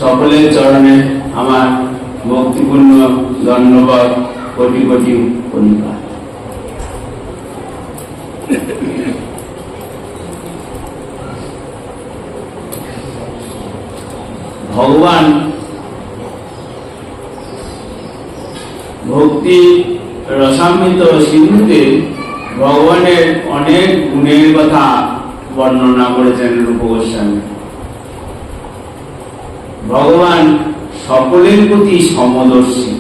সকলের চরণে আমার ভক্তিপূর্ণ ধন্যবাদ, কোটি কোটি প্রণিপাত। ভগবান ভক্তি রসামৃত সিন্ধুতে ভগবানের অনেক গুণের কথা বর্ণনা করেছেন রূপ গোস্বামী। ভগবান সকলের প্রতি সমদর্শী।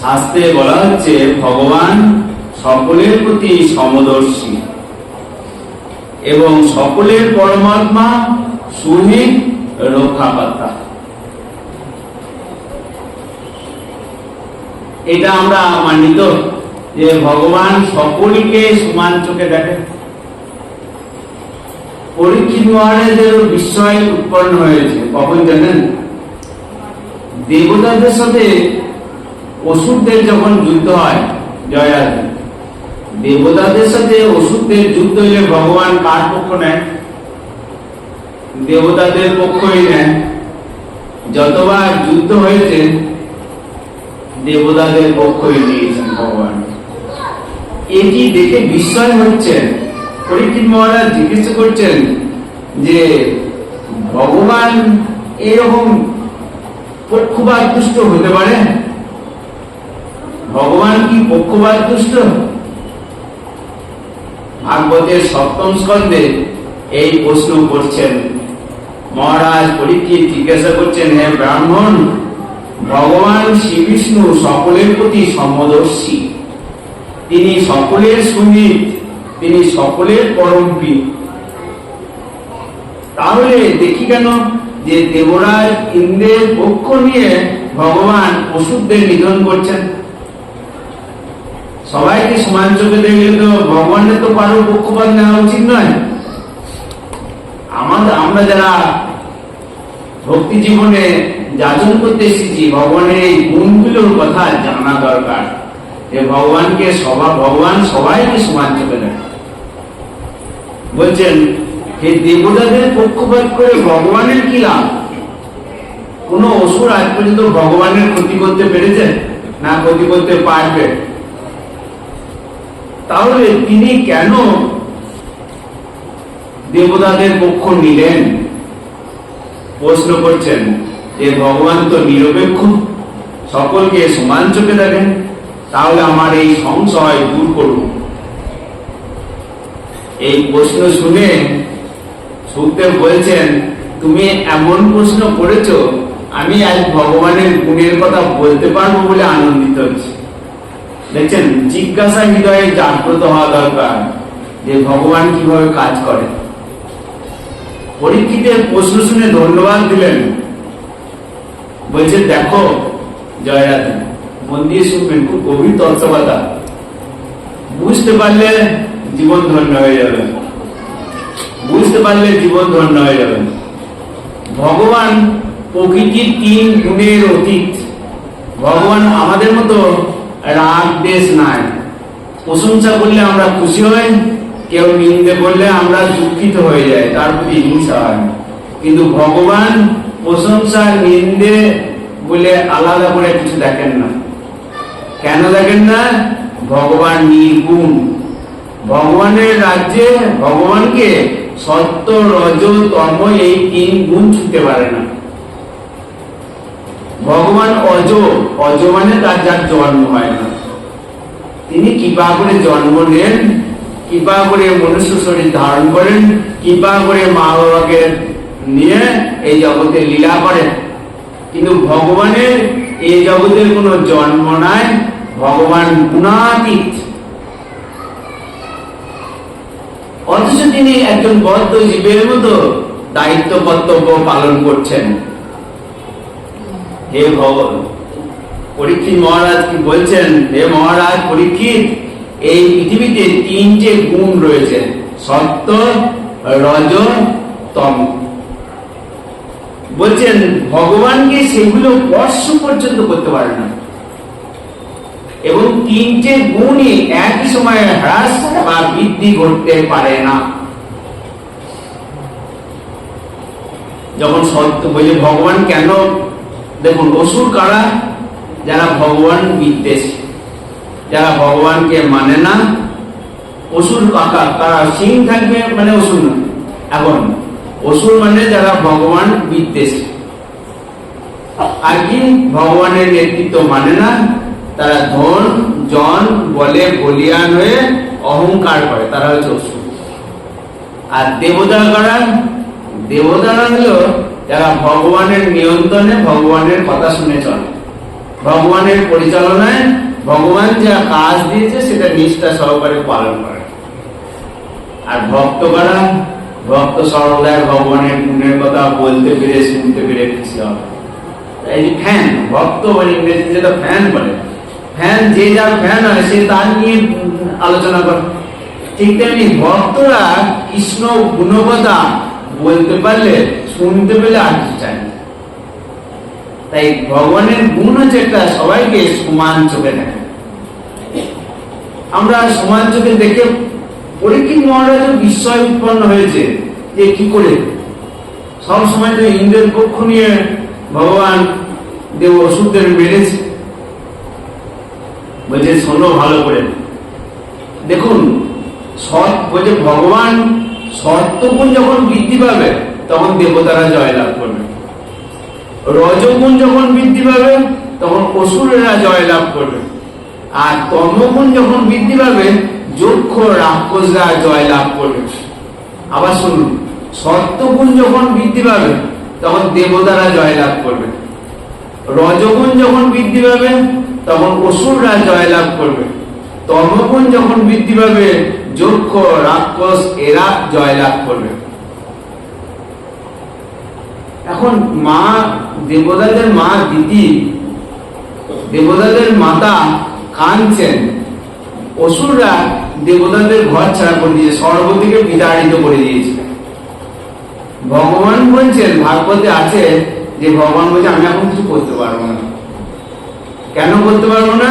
শাস্ত্রে বলা হচ্ছে ভগবান সকলের প্রতি সমদর্শী এবং সকলের পরমাত্মা সুহৃদ রক্ষাকর্তা। এটা আমরা মানিত যে ভগবান সকলকে সমান চোখে দেখেন। পরীক্ষিত মহারাজের বিস্ময় উৎপন্ন হয়েছে কখন জানেন? দেবতাদের সাথে অসুরদের যখন যুদ্ধ হয়, জয়রাজ দেবতাদের সাথে অসুরদের যুদ্ধ হলে ভগবান কার পক্ষ নেন? দেবতাদের পক্ষই নেন। যতবার যুদ্ধ হয়েছে দেবতাদের পক্ষই নিয়েছেন ভগবান। এটি দেখে বিস্ময় হচ্ছে। পরীক্ষিত মহারাজ জিজ্ঞেস করছেন যে ভগবান এরকম পক্ষপাত দুষ্ট হতে পারে? ভগবান কি পক্ষপাত দুষ্ট? ভাগবতের সপ্তম স্কন্ধে এই প্রশ্ন করছেন মহারাজ। পরীক্ষিত জিজ্ঞাসা করছেন, হে ব্রাহ্মণ, ভগবান শ্রী বিষ্ণু সকলের প্রতি সমদর্শী, তিনি সকলের সুমিত, তিনি সকলের পরম প্রিয়। তাহলে দেখি কেন যে দেবরাজ ইন্দ্রের পক্ষ নিয়ে ভগবান অসুরদের নিধন করছেন? সবাইকে সমান চোখে দেখলে তো ভগবানের তো কারো পক্ষপাত নেওয়া উচিত নয়। আমরা যারা ভক্তি জীবনে যাচন করতে এসেছি, ভগবানের এই গুণগুলোর কথা জানা দরকার যে ভগবান সবাইকে সমান চোখে দেখে। বলছেন যে দেবতাদের পক্ষপাত করে ভগবানের কি লাভ? কোন অসুর আজ পর্যন্ত ভগবানের ক্ষতি করতে পেরেছে? না ক্ষতি করতে পারবে। তাহলে তিনি কেন দেবতাদের পক্ষ নিলেন? প্রশ্ন করছেন যে ভগবান তো নিরপেক্ষ, সকলকে সমান চোখে দেখেন। তাহলে আমার এই সংশয় দূর করুন। এই প্রশ্ন শুনে সুখদেব বলছেন, তুমি এমন প্রশ্ন করেছো, আমি আজ ভগবানের গুণের কথা বলতে পারবো বলে আনন্দিত হচ্ছি। দেখছেন, জিজ্ঞাসা হৃদয়ে জাগ্রত হওয়া দরকার যে ভগবান কিভাবে কাজ করে। পরীক্ষিতের প্রশ্ন শুনে ধন্যবাদ দিলেন। বলছে, দেখো জয়রাধে, মন দিয়ে শুনবেন, খুব গভীর তত্ত্বকথা। বুঝতে পারলে জীবন ধন্য হয়ে যাবে, বুঝতে পারলে জীবন ধন্য হয়ে যাবে। ভগবান প্রকৃতির 3 গুণের অতীত। ভগবান আমাদের মতো রাগ দেশ নাই। প্রশংসা করলে আমরা খুশি হই, কেউ নিন্দে করলে আমরা দুঃখিত হয়ে যাই, তার প্রতি হিংসা হয়। কিন্তু ভগবান প্রশংসা নিন্দে বলে আলাদা করে কিছু দেখেন না। কেন দেখেন না? ভগবান নির্গুণ। ভগবানের রাজ্যে ভগবানকে সত্য, রজ, তম এই 3 গুণ ছুঁতে পারে না। ভগবান অজ, অজ মানে তার যার জন্ম হয় না। তিনি কৃপা করে জন্ম নেন, কৃপা করে মনুষ্য শরীর ধারণ করেন, কৃপা করে মা বাবাকে নিয়ে এই জগতে লীলা করেন। কিন্তু ভগবানের এই জগতের কোনো জন্ম নাই। ভগবান গুণাতীত। অথচ তিনি একজন বদ্ধ জীবের মতো দায়িত্ব কর্তব্য পালন করছেন। হে ভগবান, পরীক্ষিত মহারাজ কি বলছেন? হে মহারাজ পরীক্ষিত, এই পৃথিবীতে 3টে গুণ রয়েছে, সত্য, রজ, তম। বলছেন ভগবানকে সেগুলো স্পর্শ পর্যন্ত করতে পারে না, এবং 3টে গুণই একই সময়ে হ্রাস বা বৃদ্ধি করতে পারে না। যখন সত্য বলে ভগবান কেন, দেখুন অসুর কারা, যারা ভগবান বিদ্বেষী, যারা ভগবানকে মানে না। অসুর কারা, সিং থাকবে মানে অসুর না। এখন অসুর মানে যারা ভগবান বিদ্বেষী, আর কি ভগবানের নেতৃত্ব মানে না, তারা ধন জন বলে বলিয়ান হয়ে অহংকার করে, তারা হচ্ছে অসুর। আর দেবতা কারা, দেবতারা হলো যারা ভগবানের নিয়ন্ত্রণে ভগবানের কথা শুনে চলে, ভগবানের পরিচালনায় ভগবান যা কাজ দিয়েছে সেটা নিষ্ঠা সহকারে পালন করে। আর ভক্ত কারা, ভক্ত সর্বদাই ভগবানের গুণের কথা বলতে পেরে শুনতে পেরে খুশি হবে। এই ফ্যান, ভক্ত মানে ইংরেজি যেটা ফ্যান বলে, ফ্যান যে যার ফ্যান হয় সে তার নিয়ে আলোচনা করে। ঠিক তেমনি ভক্তরা কৃষ্ণ গুণকথা বলতে পারলে শুনতে পেলে আর কিছু চায় না। তাই ভগবানের গুণ হচ্ছে একটা সবাইকে সমান চোখে দেখে। আমরা সমান চোখে দেখে পরীক্ষিত মহারাজের বিস্ময় উৎপন্ন হয়েছে যে কি করে সব সময় তো ইন্দ্রের পক্ষ নিয়ে ভগবান দেব অসুরদের মেরেছে। বলছে শোনো ভালো করে, দেখুন বলছে ভগবান সত্যগুণ যখন বৃদ্ধি পাবে তখন দেবতারা জয়লাভ করবে, রজগুণ যখন বৃদ্ধি পাবে তখন অসুরেরা জয়লাভ করবে, আর তমগুণ যখন বৃদ্ধি পাবে যক্ষ রাক্ষসরা জয়লাভ করবে। আবার শুনুন, সত্যগুণ যখন বৃদ্ধি পাবে তখন দেবতারা জয়লাভ করবে, রজগুণ যখন বৃদ্ধি পাবে তখন অসুররা জয়লাভ করবে, তমগুণ যখন বৃদ্ধি পাবে যক্ষ রাক্ষস এরা জয়লাভ করবে। এখন মা দেবতাদের মা দিদি, দেবতাদের মাতা কাঁদছেন, অসুররা দেবতাদের ঘর ছাড়া করে দিয়েছে, স্বর্গ থেকে বিতাড়িত করে দিয়েছে। ভগবান বলছেন, ভাগবতে আছে যে ভগবান বলছে আমি এখন কিছু করতে পারবো না। কেন করতে পারবো না?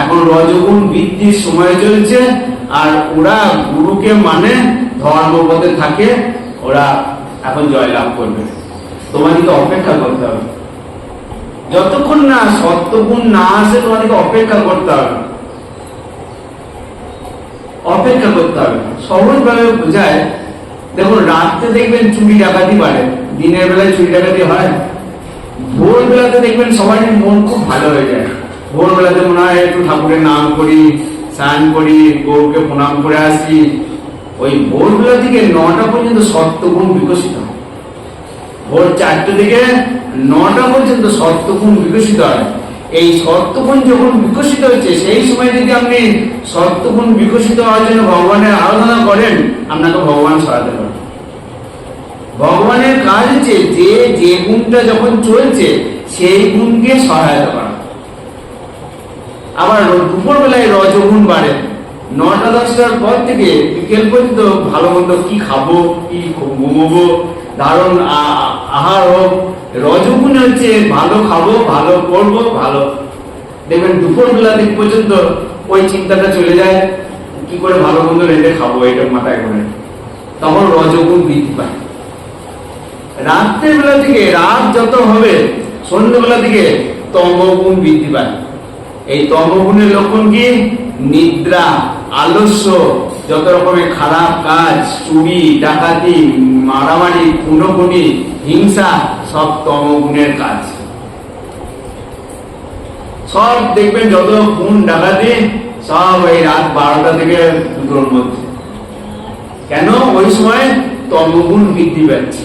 এখন রজগুণ বৃদ্ধির সময় চলছে, আর ওরা গুরুকে মানে ধর্মপথে থাকে, ওরা এখন জয়লাভ করবে। তোমাদেরকে অপেক্ষা করতে হবে, যতক্ষণ না সত্যগুণ না আসে তোমাদেরকে অপেক্ষা করতে হবে, অপেক্ষা করতে হবে। সহজ ভাবে বোঝায়, দেখুন রাত্রে দেখবেন চুরি ডাকাতি বাড়ে, দিনের বেলায় চুরি ডাকাতি হয়। ভোর বেলাতে দেখবেন সবাই মন খুব ভালো হয়ে যায়, ভোর বেলাতে মনে হয় একটু ঠাকুরের নাম করি, স্নান করি, গৌরকে প্রণাম করে আসি। ওই ভোর বেলা থেকে 9টা পর্যন্ত সত্যগুণ বিকশিত হয়, ভোর 4টে থেকে 9টা পর্যন্ত সত্যগুণ বিকশিত হয়। এই সত্যগুণ যখন বিকশিত হচ্ছে সেই সময় যদি আপনি সত্যগুণ বিকশিত হওয়ার জন্য ভগবানের আরাধনা করেন, আপনাকে ভগবান সহায়তা করেন। ভগবানের কাজ হচ্ছে যে গুণটা যখন চলছে সেই গুণকে সহায়তা করা। আবার দুপুর বেলায় রজগুণ বাড়ে, 9টা 10টার পর থেকে বিকেল পর্যন্ত ভালো মন্দ কি খাবো, কি ঘুমবো, দারুণ আহার হোক। রজগুণ হচ্ছে ভালো খাবো, ভালো করবো, ভালো। দেখবেন দুপুর বেলা দিক পর্যন্ত ওই চিন্তাটা চলে যায়, কি করে ভালো মন্দ রেঁধে খাবো, এটা মাথায় করে, তখন রজগুণ বৃদ্ধি পায়। রাত্রের বেলা থেকে রাত যত হবে সন্ধ্যেবেলা থেকে তমগুণ বৃদ্ধি পায়। এই তমগুণের লক্ষণ কি? নিদ্রা, আলস্য, যত রকমের খারাপ কাজ, চুরি ডাকাতি, মারামারি, খুনোখুনি, হিংসা, সব তমগুণের কাজ। সব দেখবেন যত খুন ডাকাতি সব এই রাত 12টা থেকে 2টোর মধ্যে। কেন? ওই সময় তমগুণ বৃদ্ধি পাচ্ছে।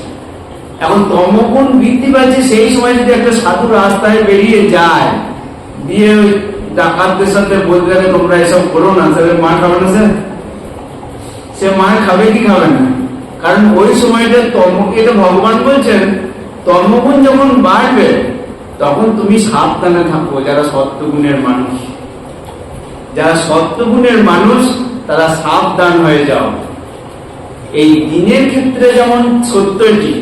এখন তমগুণ বৃদ্ধি পাচ্ছে, সেই সময় যদি একটা সাধু রাস্তায় বেরিয়ে যায়, দিয়ে ওই ডাকাতদের সাথে বলতে থাকে তোমরা এসব করো না, তাহলে মার খাবে না সে মার খাবে কি খাবে না? কারণ ওই সময়টা এটা ভগবান বলছেন তমগুণ যখন বাড়বে তখন তুমি সাবধানে থাকো। যারা সত্যগুণের মানুষ, যারা সত্যগুণের মানুষ তারা সাবধান হয়ে যাও। এই দিনের ক্ষেত্রে যেমন সত্য এটি,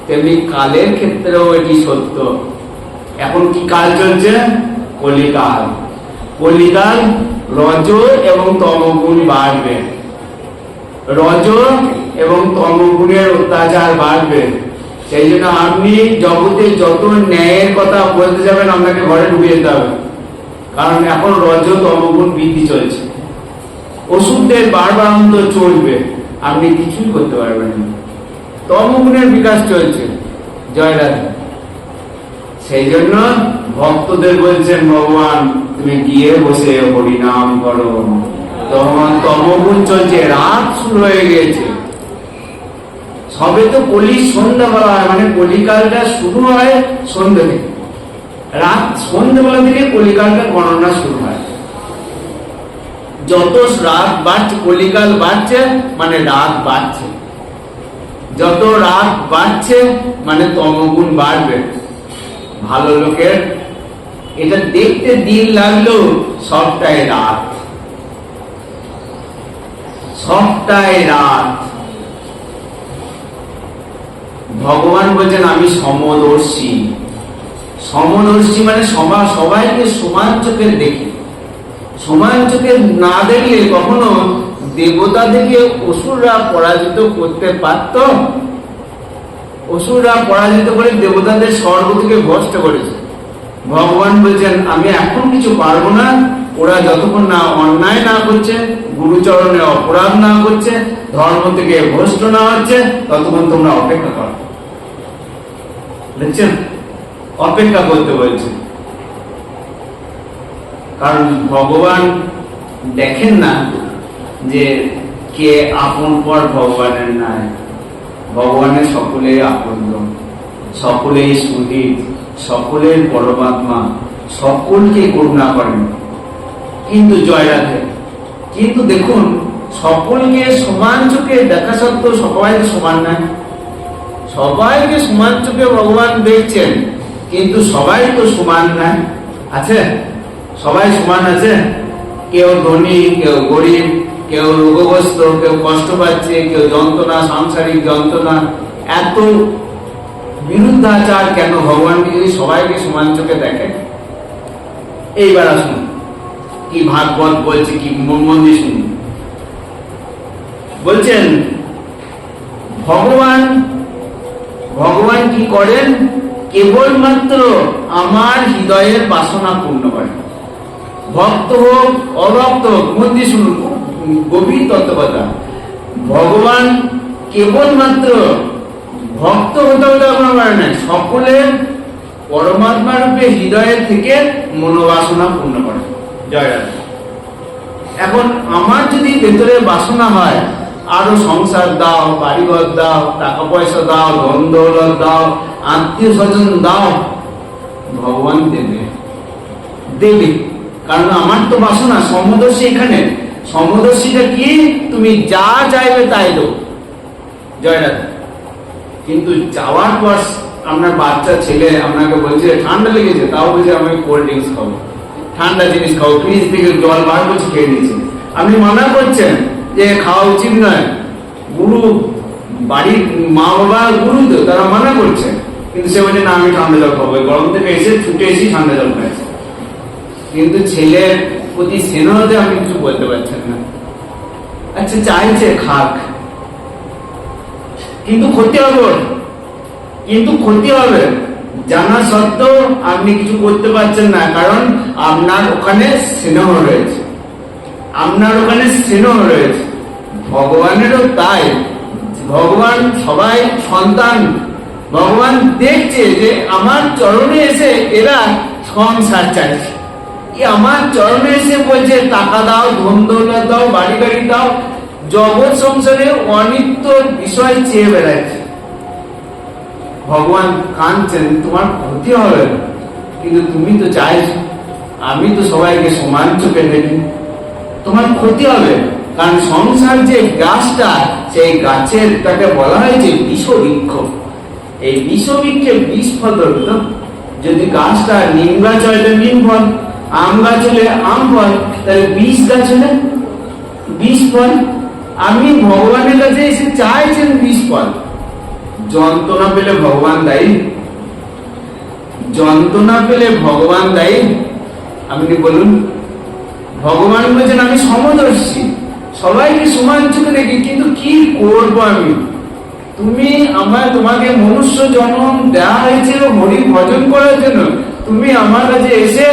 তেমনি কালের ক্ষেত্রেও এটি সত্য। এখন কি কাল চলছে? কলিকাল। কলিকাল রজ এবং তমগুণ বাড়বে, রজ এবং তমগুণের অত্যাচার বাড়বে। সেই জন্য আপনি জগতে যত ন্যায়ের কথা বলতে যাবেন আপনাকে ঘরে ঢুকে যেতে হবে, কারণ এখন রজ তমগুণ বৃদ্ধি চলছে, ওষুধের বারবারন্ত চলবে, আপনি কিছুই করতে পারবেন না, তমগুণের বিকাশ চলছে। জয় রাধা। সেই জন্য ভক্তদের বলছেন ভগবান তুমি গিয়ে বসে হরিনাম করো, তখন তমগুণ চলছে, রাত শুরু হয়ে গিয়েছে। সবে তো কলি সন্ধ্যা বলা হয়, মানে কলিকালটা শুরু হয় সন্ধ্যা থেকে, রাত সন্ধ্যাবেলা থেকে কলিকালটা গণনা শুরু হয়। যত রাত বাড়ছে কলিকাল বাড়ছে মানে রাত বাড়ছে, যত রাত বাড়ছে মানে তমগুণ বাড়বে। ভালো লোকের এটা দেখতে দিন লাগলেও সবটাই রাত, সবটাই রাত। ভগবান বলছেন আমি সমদর্শী। সমদর্শী মানে সবাইকে সমান চোখে দেখি। সমান চোখে না দেখলে কখনো দেবতাদেরকে অসুররা পরাজিত করতে পারত? অসুররা পরাজিত করে দেবতাদের স্বর্গ থেকে ভ্রষ্ট করেছে। ভগবান বলছেন আমি এখন কিছু পারবো না, ওরা যতক্ষণ না অন্যায় না করছে, গুরুচরণে অপরাধ না করছে, ধর্ম থেকে ভ্রষ্ট না হচ্ছে, ততক্ষণ তোমরা অপেক্ষা করো। দেখছেন, অপেক্ষা করতে বলছে। কারণ ভগবান দেখেন না যে কে আপন পর ভগবানের নাই। ভগবানের সকলেই আপন, সকলেই সুহৃদ, সকলের পরমাত্মা, সকলকে করুণা করেন। কিন্তু জয় রাধে, কিন্তু দেখুন সকলকে সমান চোখে দেখা সত্ত্বেও সবাইকে সমান নাই। সবাইকে সমান চোখে ভগবান দেখছেন, কিন্তু সবাই তো সমান নাই। আছে? সবাই সমান আছে? কেউ ধনী, কেউ গরিব, কেউ রোগগ্রস্ত, কেউ কষ্ট পাচ্ছে, কেউ যন্ত্রণা, সাংসারিক যন্ত্রণা। এত বিরুদ্ধাচার কেন? ভগবানকে যদি সবাইকে সমান চোখে দেখে। এইবার আসুন কি ভাগবত বলছে, কি মন দিয়ে শুনুন। বলছেন ভগবান কি করেন? কেবলমাত্র আমার হৃদয়ের বাসনা পূর্ণ করেন। ভক্ত হোক অভক্ত হোক, মন দিয়ে শুনুন, গভীর তত্ত্বকথা। ভগবান কেবলমাত্র ভক্ত হতে হতে আপনার পারে না, সকলের পরমাত্মা রূপে হৃদয়ের থেকে মনোবাসনা পূর্ণ করে। জয় রাধা। এখন আমার যদি ভেতরে বাসনা হয় আরো সংসার দাও, বাড়িঘর দাও, টাকা পয়সা দাও, ধন দৌলত দাও, আত্মীয় স্বজন দাও, ভগবান দেবে। কারণ আমার তো বাসনা সমদর্শী। এখানে সমদর্শীটা কি? তুমি যা চাইবে তাই দেবো। জয় রাধা। কিন্তু যাওয়ার পর আপনার বাচ্চা ছেলে আপনাকে বলছে ঠান্ডা লেগেছে, তাও বলছে আমি কোল্ড ড্রিঙ্কস খাবো, ঠান্ডা জিনিস খাবো, ফ্রিজ থেকে জল বার করছে খেয়ে নিয়েছে। আপনি মানা করছেন যে খাওয়া উচিত নয়। গুরু, বাড়ির মা বাবা গুরু তো, তারা মানা করছে, কিন্তু সে বলছে না আমি ঠান্ডা জল খাবো। গরম থেকে এসে ছুটে এসে ঠান্ডা জল খাইছে। কিন্তু ছেলের প্রতি স্নেহতে আপনি কিছু বলতে পারছেন না। আচ্ছা চাইছে খাক, কিন্তু ক্ষতি হবে জানা সত্ত্বেও আপনি কিছু করতে পারছেন না, কারণ আপনার ওখানে স্নেহ রয়েছে, আপনার ওখানে স্নেহ রয়েছে। ভগবানেরও তাই। ভগবান সবাই সন্তান। ভগবান দেখছে যে আমার চরণে এসে এরা সংসার চাইছে, আমার চরণে এসে বলছে টাকা দাও, ধন দৌলত দাও, বাড়ি গাড়ি দাও, জগৎ সংসারে অনিত্য বিষয় চেয়ে বেড়াচ্ছে। ভগবান কাঁদছেন তোমার ক্ষতি হবে, কিন্তু তুমি তো চাইছো আমি তো সবাইকে সমান চোখে দেখি, তোমার ক্ষতি হবে। কারণ সংসার যে গাছটা, সেই গাছের তাকে বলা হয়েছে বিষবৃক্ষ। এই বিষবৃক্ষে বিষ ফল ধরবে তো। যদি গাছটা নিম গাছ হয় তো নিম ফল, আম গাছ হলে আম ফল, তাহলে বিষ গাছ হলে বিষ ফল। আপনি ভগবানের কাছে এসে চাইছেন বিষ ফল। যন্ত্রণা পেলে ভগবান দায়ী? যন্ত্রণা পেলে ভগবান দায়ী? আপনি বলুন। ভগবান বলছেন আমি সমদর্শী, সবাইকে সমান চোখে দেখি, কিন্তু কি করবো আমি? তুমি তোমাকে মনুষ্য জন্ম দেওয়া হয়েছিল হরি ভজন করার জন্য, তুমি আমার কাছে এসে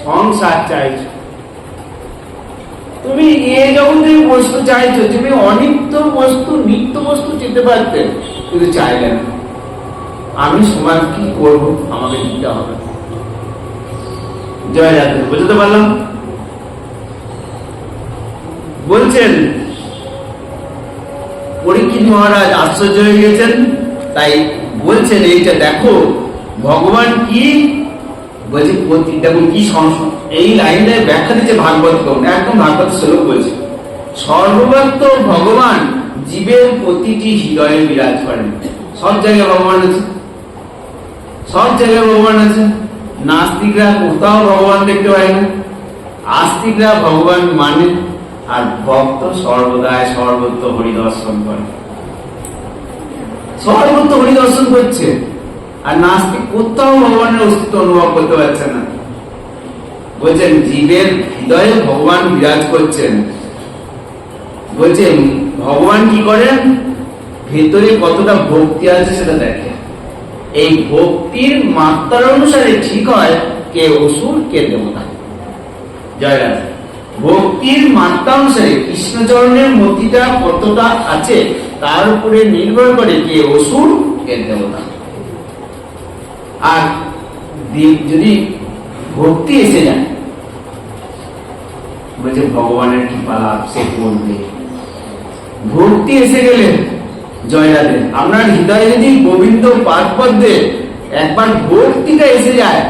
সংসার চাইছো, তুমি এই জগতের বস্তু চাইছো, তুমি অনিত্য বস্তু নিত্য বস্তু চেতে পারতে, কিন্তু চাইলে না। আমি সমাজ কি করবো, আমাকে দিতে হবে। জয় রাধে, বুঝতে পারলাম? বলছেন পরীক্ষিত মহারাজ আশ্চর্য হয়ে গেছেন, তাই বলছেন এইটা দেখো ভগবান কি বলছে, দেখো কি সংশয়। এই লাইনে ব্যাখ্যা দিচ্ছে ভাগবত কৌন, একদম ভাগবত শ্লোক বলছে, সর্বব্যাপ্ত ভগবান জীবের প্রতিটি হৃদয়ে বিরাজ করেন। সব জায়গায় ভগবান আছে, সব জায়গায় ভগবান আছে। নাস্তিকরা কোথাও ভগবান দেখতে পায় না, আস্তিকরা ভগবান মানে, আর ভক্ত সর্বদাই সর্বত্র হরিদর্শন করে, সর্বত্র হরিদর্শন করছে। আর নাস্তিক কোথাও ভগবানের অস্তিত্ব অনুভব করতে পারছে না। বলছেন জীবের হৃদয়ে ভগবান বিরাজ করছেন। বলছেন ভগবান কি করেন, ভেতরে কতটা ভক্তি আছে সেটা দেখে। এই ভক্তির মাত্রার অনুসারে ঠিক হয় কে অসুর কে দেবতা। জয় রাধে। ভক্তির মাত্রা অনুসারে কৃষ্ণচরণের মতিটা কতটা আছে তার উপরে নির্ভর করে কে অসুর কে দেবতা। আর যদি ভক্তি এসে যায়, বলছে ভগবানের কৃপা লাভ সে করবে। ভক্তি এসে গেলে জয় রাধে, আপনার হৃদয়ে যদি গোবিন্দ পাঠ পদ্মে একবার ভক্তিটা এসে যায়,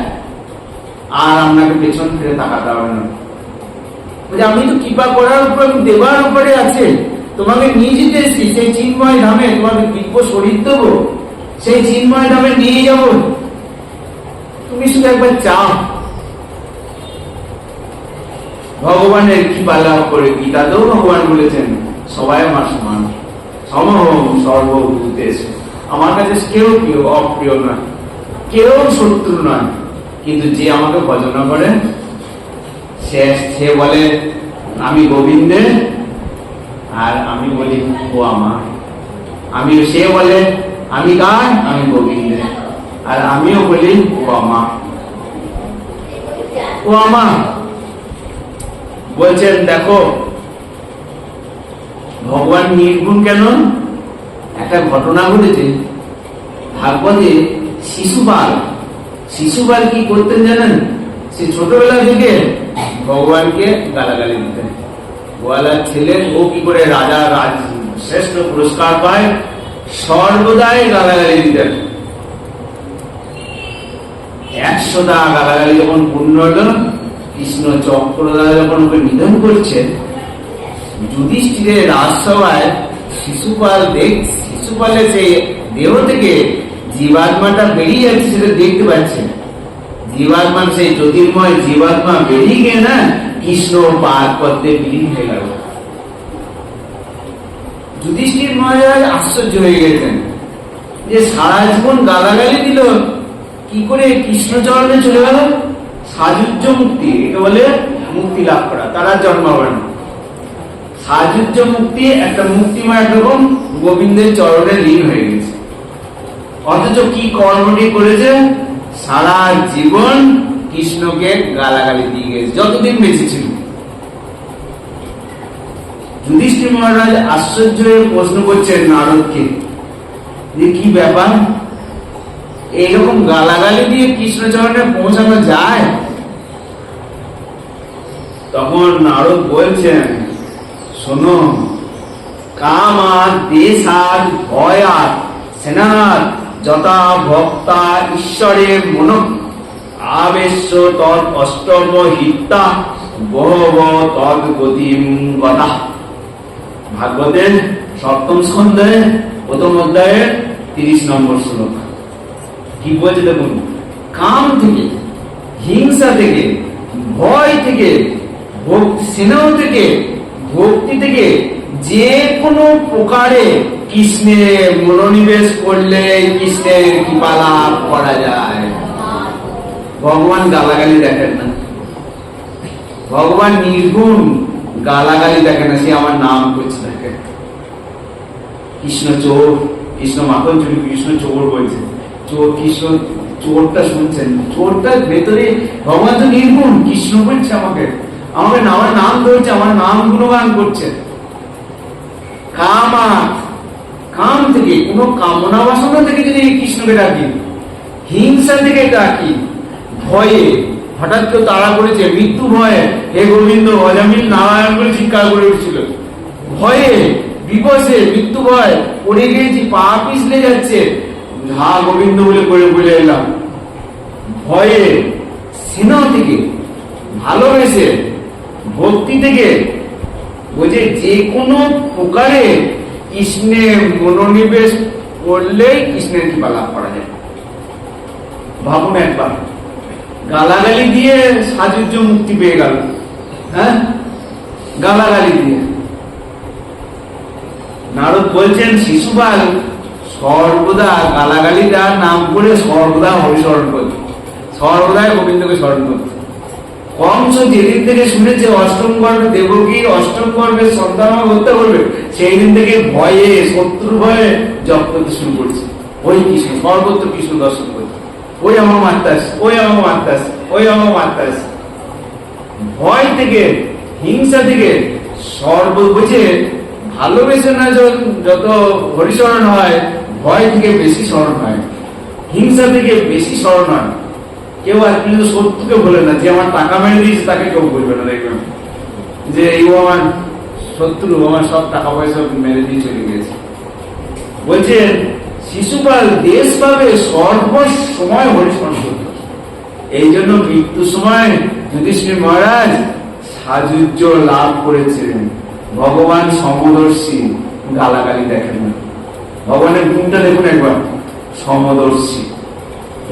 আর আপনাকে পেছন ফিরে তাকাতে হবে না। আমি তো কৃপা করার উপর, আমি দেবার উপরে আছে, তোমাকে নিয়ে যেতে এসেছি সেই চিন্ময় ধামে, তোমাকে দিব্য শরীর দেবো, সেই চিন্ময় ধামে নিয়ে যাব, তুমি শুধু একবার চাও। ভগবানের কৃপা লাভ করে গীতাতেও ভগবান বলেছেন সবাই আমার সমান, সমহম সর্বভূতেষু। আমার কাছে কেউ কেউ অপ্রিয় নয়, কেউ শত্রু নয়, কিন্তু যে আমাকে ভজন করে সে বলে আমি গোবিন্দের, আর আমি বলি ও আমার। সে বলে আমি কার, আমি গোবিন্দের, আর আমিও বলি ও আমার, ও আমার। বলছেন দেখো ভগবান নির্গুণ কেন, একটা ঘটনা ঘটেছে ভাগবতে। শিশুপাল কি করতেন জানেন? সে ছোটবেলা থেকে ভগবানকে গালাগালি দিতেন। গোয়ালার ছেলে, ও কি করে রাজা শ্রেষ্ঠ পুরস্কার পায়, সর্বদাই গালাগালি দিতেন। 100টা গালাগালি যখন পূর্ণ হলো, কৃষ্ণ চক্রধারা যখন ওকে নিধন করছে, যুধিষ্ঠিরের রাজসভায় শিশুপালের সেই দেহ থেকে জীবাত্মাটা বেরিয়ে যাচ্ছে, সেটা দেখতে পাচ্ছে। জীবাত্মা, সেই জ্যোতির্ময় জীবাত্মা বেরিয়ে গিয়ে না কৃষ্ণ পাদ পদ্মে বিলীন হয়ে গেল। যুধিষ্ঠির মহারাজ আশ্চর্য হয়ে গেছেন যে সারা জীবন গালাগালি দিল, কি করে কৃষ্ণচরণে চলে গেল। সাযুজ্য মুক্তি, এটা বলে মুক্তি লাভ করা, তারা জন্মাবরণ। সাযুজ্য মুক্তি একটা মুক্তিময় একরকম গোবিন্দের চরণে লীন হয়ে গেছে। অথচ কি কর্মটি করেছে, সারা জীবন কৃষ্ণকে গালাগালি দিয়ে গেছে যতদিন বেঁচে ছিল। যুধিষ্ঠির মহারাজ আশ্চর্য হয়ে প্রশ্ন করছেন নারদকে যে কি ব্যাপার, এইরকম গালাগালি দিয়ে কৃষ্ণচরণে পৌঁছানো যায়? তখন নারদ বলছেন শোনো, কামাত দেশাত ভয়াত সেনাত যথা ভক্তা ঈশ্বরের মন আবেশ্য তৎ অষ্টম হিতা বহব তৎ গতিম গতা। ভাগবতের 7ম স্কন্ধে 1ম অধ্যায়ের 30 নম্বর শ্লোক। কি বলছে দেখুন, কাম থেকে, হিংসা থেকে, ভয় থেকে, ভক্তি স্নেহ থেকে, ভক্তি থেকে যে কোনো প্রকারে কৃষ্ণে মনোনিবেশ করলে কৃষ্ণের কৃপা লাভ করা যায়। ভগবান গালাগালি দেখেন না, ভগবান নির্গুণ, গালাগালি দেখেন না, সে আমার নাম করছে দেখেন। কৃষ্ণ চোর, কৃষ্ণ মাখন চুরি, কৃষ্ণ চোর বলছে, চোর কৃষ্ণ চোরটা শুনছেন, চোরটার ভেতরে ভগবান তো নির্গুণ, কৃষ্ণ বলছে আমাকে আমাকে আমার নাম ধরছে, আমার নাম গুণগান করছে। কামা, কাম থেকে, কোন কামনা বাসনা থেকে যদি কৃষ্ণকে ডাকি, হিংসা থেকে ডাকি, ভয়ে, হঠাৎ কেউ তাড়া করেছে, মৃত্যু ভয়ে, হে গোবিন্দ অজামিল নারায়ণ বলে চিৎকার করে উঠছিল, ভয়ে বিপসে, মৃত্যু ভয়, পড়ে গিয়েছি, পা পিছলে যাচ্ছে, হা গোবিন্দ বলে করে বলে এলাম, ভয়ে, স্নেহ থেকে, ভালোবেসে, ভক্তি থেকে, বলছে যে কোনো প্রকারে কৃষ্ণে মনোনিবেশ করলেই কৃষ্ণের কৃপা লাভ করা যায়। ভাবুন একবার, গালাগালি দিয়ে সাজুজ্য মুক্তি পেয়ে গেল, হ্যাঁ, গালাগালি দিয়ে। নারদ বলছেন শিশুপাল সর্বদা গালাগালি দেওয়ার নাম করে সর্বদা হরিস্মরণ করত, সর্বদাই গোবিন্দকে স্মরণ করত। কংস যেদিন থেকে শুনেছে অষ্টম গর্ভে দেবকী অষ্টম গর্ভে সন্তান হত্যা করবে, সেই দিন থেকে ভয়ে, শত্রু ভয়ে জপ করতে শুরু করছে, ওই কৃষ্ণ, সর্বত্র কৃষ্ণ দর্শন করছে, ওই আমার মাত্রাস, ওই আমার মাত্রাস, ওই আমার মাত্রাস। ভয় থেকে, হিংসা থেকে, বুঝে ভালোবেসে না যত হরিস্মরণ হয়, ভয় থেকে বেশি স্মরণ হয়, হিংসা থেকে বেশি স্মরণ হয়। কেউ আর কিন্তু শত্রুকে বলে না, যে আমার টাকা মেরে দিয়েছে তাকে কেউ বলবে না, দেখবেন যে এই আমার শত্রু, আমার সব টাকা পয়সা মেরে দিয়ে চলে গেছে। বলছেন শিশুপাল দেশ পাবে সর্বসময় হরিস্মরণ করত। এই জন্য মৃত্যুর সময় যুধিষ্ঠির মহারাজ সাজুজ্য লাভ করেছিলেন। ভগবান সমদর্শী, গালাগালি দেখেন না। ভগবানের গুণটা দেখুন একবার, সমদর্শী।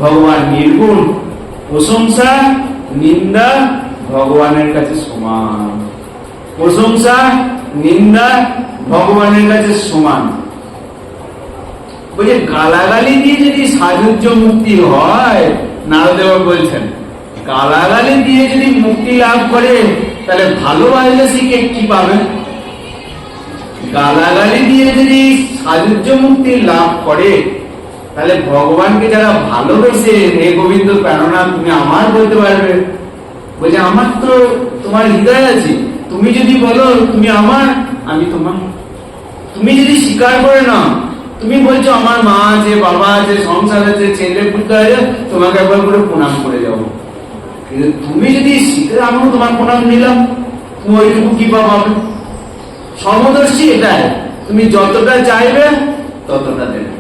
ভগবান নির্গুণ, প্রশংসা নিন্দা ভগবানের কাছে সমান, প্রশংসা নিন্দা ভগবানের কাছে সমান। বলছে গালাগালি দিয়ে যদি সাজুজ্য মুক্তি হয়, নারদেব বলছেন গালাগালি দিয়ে যদি মুক্তি লাভ করে, তাহলে ভালোবাসলে শিখে কি পাবে? গালাগালি দিয়ে যদি সাজুজ্য মুক্তি লাভ করে, তাহলে ভগবানকে যারা ভালোবেসে হে গোবিন্দ প্রাণনাথ তুমি আমার বলতে পারবে। বলছে আমার তো তোমার হৃদয় আছে, তুমি যদি বলো তুমি আমার, আমি তোমার। তুমি যদি স্বীকার করে না, তুমি বলছো আমার মা আছে, বাবা আছে, সংসার আছে, ছেলে পুত্র আছে, তোমাকে একবার করে প্রণাম করে যাবো। কিন্তু তুমি যদি স্বীকার, আমিও তোমার প্রণাম নিলাম, তুমি ওইটুকু কি পাবে? সমদর্শী এটাই, তুমি যতটা চাইবে ততটা দেবে।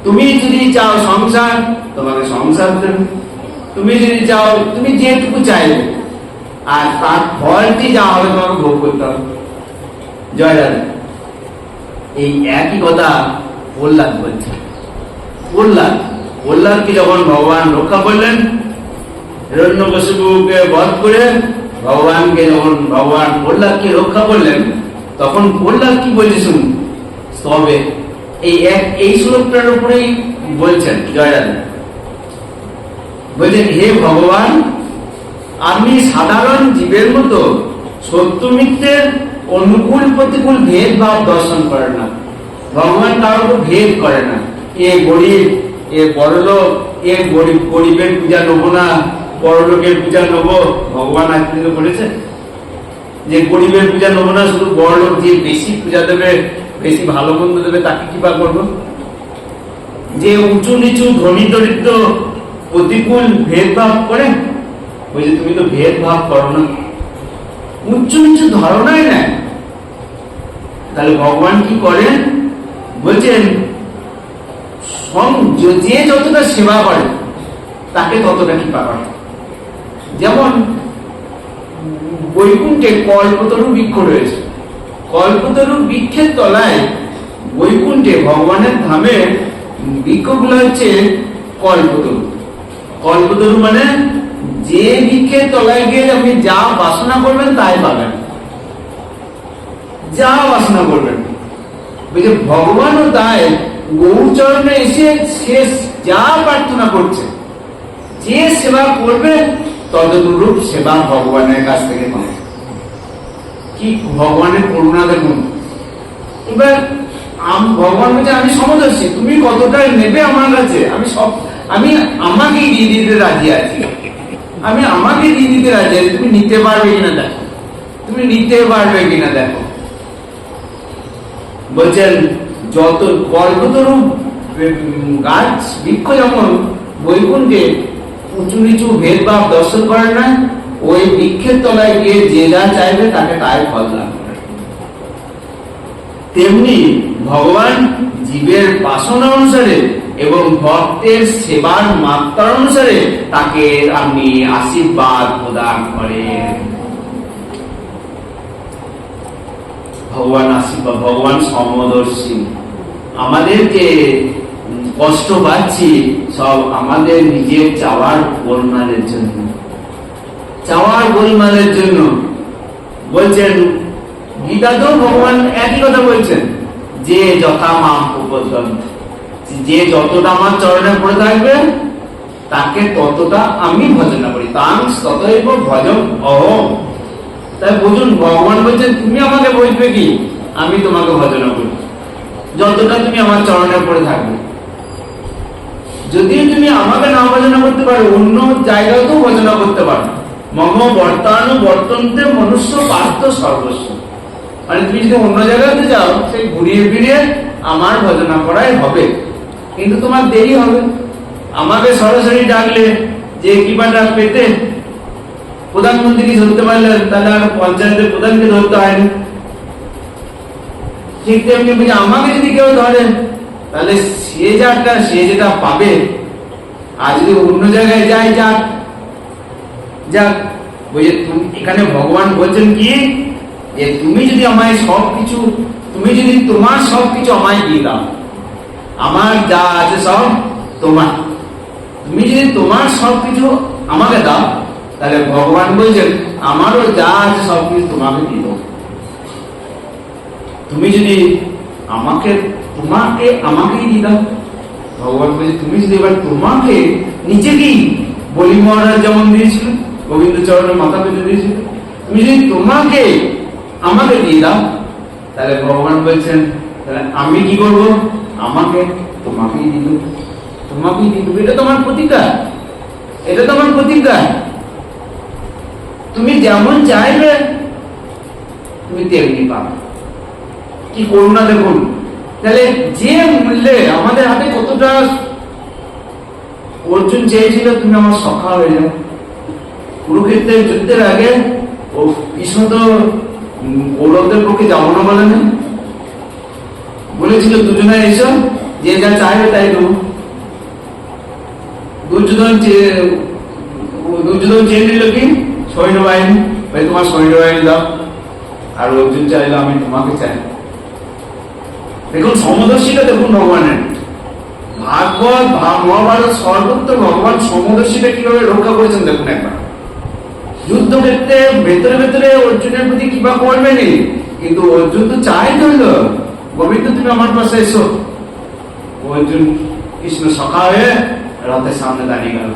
তুমি যদি চাও সংসার, তোমাকে সংসার দেবে। তুমি যদি চাও, তুমি যেটুকু চাইবে, আর তার ফলটি যা হবে তোমাকে ভোগ করতে হবে। জয় রাধা। এই একই কথা প্রহ্লাদ বলছে। প্রহ্লাদকে যখন ভগবান রক্ষা করলেন, হিরণ্যকশিপুকে বধ করে ভগবানকে যখন ভগবান প্রহ্লাদকে রক্ষা করলেন, তখন প্রহ্লাদ কি বলছে শুনুন। তবে এই শ্লোকটার উপরেই বলছেন জয় রাধা। বলছেন হে ভগবান, আপনি সাধারণ জীবের মতো সত্য মিথ্যের অনুকূল প্রতিকূল ভেদ ভাব দর্শন করেন না। ভগবান কারোর ভেদ করে না, এ গরিব, এ বড়লোক, এ গরিবের পূজা নেবো না, বড়লোকের পূজা নেবো। ভগবান আজ পর্যন্ত বলেছেন যে গরিবের পূজা নেবো না, শুধু বড়লোক যে বেশি পূজা দেবে, বেশি ভালো মন্দ দেবে তাকে কৃপা করবো। যে উঁচু নিচু ধনী দরিদ্র প্রতিকূল ভেদভাব করে, বলছে তুমি তো ভেদভাব করো না, উঁচু নিচু ধারণাই নেয়। তাহলে ভগবান কি করেন? বলছেন যে যতটা সেবা করে তাকে ততটা কৃপা করে। যেমন বৈকুণ্ঠে কল্পতরু বৃক্ষ রয়েছে, কল্পতরু বৃক্ষের তলায় বৈকুণ্ঠে ভগবানের ধামে বৃক্ষগুলো হচ্ছে কল্পতরু। কল্পতরু মানে যে বৃক্ষের তলায় গিয়ে আপনি যা বাসনা করবেন তাই পাবেন, যা বাসনা করবেন। বুঝে ভগবানও তাই গৌরচরণে এসে শেষ যা প্রার্থনা করছে, যে সেবা করবে তদনুরূপ সেবা ভগবানের কাছ থেকে পাবে। কি ভগবানের করুণা দেখুন। এবার ভগবান বলছে আমি সমদর্শী, তুমি কতটা নেবে আমার কাছে, আমি আমাকেই দিয়ে দিতে রাজি আছি, আমি আমাকে দিয়ে দিতে রাজি আছি, তুমি নিতে পারবে কিনা দেখো, তুমি নিতে পারবে কিনা দেখো। বলছেন যত কল্পতরু গাছ বৃক্ষ যেমন বৈকুণ্ঠে উঁচু নিচু ভেদভাব দর্শন করে না, ওই বৃক্ষের তলায় গিয়ে যে যা চাইবে তাকে তাই ফল লাভ করে। তেমনি ভগবান জীবের বাসনা অনুসারে এবং ভক্তের সেবার মাত্রা অনুসারে তাকে আপনি আশীর্বাদ প্রদান করেন। ভগবান আশীর্বাদ, ভগবান সমদর্শী। আমাদের যে কষ্ট পাচ্ছি সব আমাদের নিজের চাওয়ার গোলমালের জন্য, চাওয়ার গোলমালের জন্য। বলছেন গীতাতেও ভগবান একই কথা বলছেন, যে যথা মাম উপদ্রন্ত, যে যতটা আমার চরণে পড়ে থাকবে তাকে ততটা আমি ভজনা করি, তাং ততৈব ভজম অহম। তাই বুঝুন, ভগবান বলছেন তুমি আমাকে বলবে কি, আমি তোমাকে ভজনা করি যতটা তুমি আমার চরণে পড়ে থাকবে। যদি তুমি আমাকে না ভজনা করতে পারো, অন্য জায়গাতেও ভজনা করতে পারো। মম বর্তানু বর্তন্তে মনুষ্য পার্থ সর্বস্ব, মানে তুমি যদি অন্য জায়গাতে যাও সেই ঘুরিয়ে ফিরিয়ে আমার ভজনা করাই হবে, কিন্তু তোমার দেরি হবে। আমাকে সরাসরি ডাকলে যে কৃপাটা পেতে প্রধানমন্ত্রীকে ধরতে পারলেন, তাহলে আর পঞ্চায়েতের প্রধানকে ধরতে হয়নি। ঠিক তেমনি আমাকে যদি কেউ ধরে তাহলে সে যেটা পাবে, আর যদি অন্য জায়গায় যায় যাক যাক। এখানে ভগবান বলছেন কি, যে তুমি যদি আমায় সবকিছু, তুমি যদি তোমার সবকিছু আমায় দিয়ে দাও, আমার যা আছে সব তোমার, তুমি যদি তোমার সবকিছু আমাকে দাও, তাহলে ভগবান বলছেন আমারও যা আছে সবকিছু তোমাকে দিয়ে দাও। তুমি যদি আমাকেই দিয়ে দাও, ভগবান বলছে তুমি যদি এবার তোমাকে নিজেকেই, বলি মহারাজ যেমন দিয়েছিল, গোবিন্দ চরণে মাথা পেতে দিয়েছিল, তুমি যদি আমাকে দিয়ে দাও, তাহলে ভগবান বলছেন তাহলে আমি কি করব, তোমাকেই দিয়ে দেবো, তোমাকেই দিয়ে দেবো। এটা তোমার প্রতিজ্ঞা, এটা তোমার প্রতিজ্ঞা। তুমি যেমন চাইবে তুমি তেমনি পাবে। কি করুণা দেখুন। তাহলে যে মূল্যে আমাদের হাতে কতটা, অর্জুন চেয়েছিল তুমি আমার সখা হয়ে যাও। কুরুক্ষেত্রের যুদ্ধের আগে ও কৃষ্ণ তো কৌরবদের পক্ষে যাবো না বলে না, বলেছিল দুজনে এসো, যে যা চাইবে তাই দেবো। দুর্যোধন চেয়ে নিল কি সৈন্যবাহিনী, ভাই তোমার সৈন্যবাহিনী দাও, আর অর্জুন চাইলো আমি তোমাকে চাই। দেখুন সমদর্শিতা, দেখুন ভগবানের ভাগবত মহাভারত সর্বত্র ভগবান সমদর্শিতা কিভাবে রক্ষা করেছেন দেখুন একবার। যুদ্ধক্ষেত্রে ভেতরে ভেতরে অর্জুনের প্রতি কিবা করবেনি, কিন্তু অর্জুন তো চাই ধরল, গোবিন্দ তুমি আমার পাশে এসো। অর্জুন কৃষ্ণ সখা হয়ে রথের সামনে দাঁড়িয়ে গেল।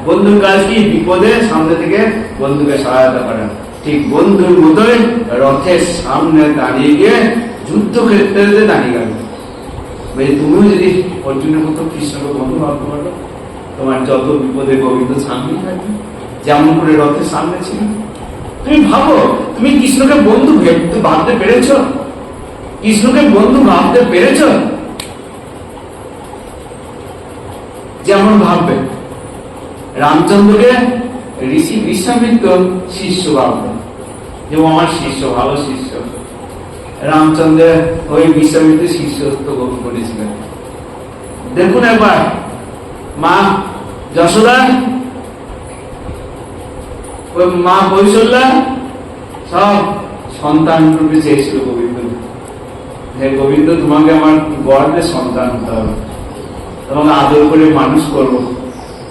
বন্ধুর কাজ কি, বিপদে সামনে থেকে বন্ধুকে সহায়তা করেন। ঠিক বন্ধুর মতোই রথের সামনে দাঁড়িয়ে গিয়ে যুদ্ধক্ষেত্রে দাঁড়িয়ে গেল। তুমিও যদি অর্জুনের মতো কৃষ্ণকে বন্ধু ভাবতে পারো, তোমার যত বিপদে গোবিন্দ সামনে থাকবে, যেমন করে রথের সামনে ছিল। তুমি ভাবো, তুমি কৃষ্ণকে বন্ধু ভাবতে পেরেছ? কৃষ্ণকে বন্ধু ভাবতে পেরেছ? যেমন ভাববে রামচন্দ্রকে ঋষি বিশ্বামিত্র শিষ্য ভাববে, যে আমার শিষ্য, ভালো শিষ্য। রামচন্দ্রের ওই বিশ্বামিত্র শিষ্যত্ব গ্রহণ করেছিলেন। দেখুন একবার মা যশোদা, ওই মা কৌশল্যা সব সন্তান রূপে চেয়েছিল গোবিন্দ। হে গোবিন্দ, তোমাকে আমার গর্বে সন্তান হতে হবে, তোমাকে আদর করে মানুষ করবো।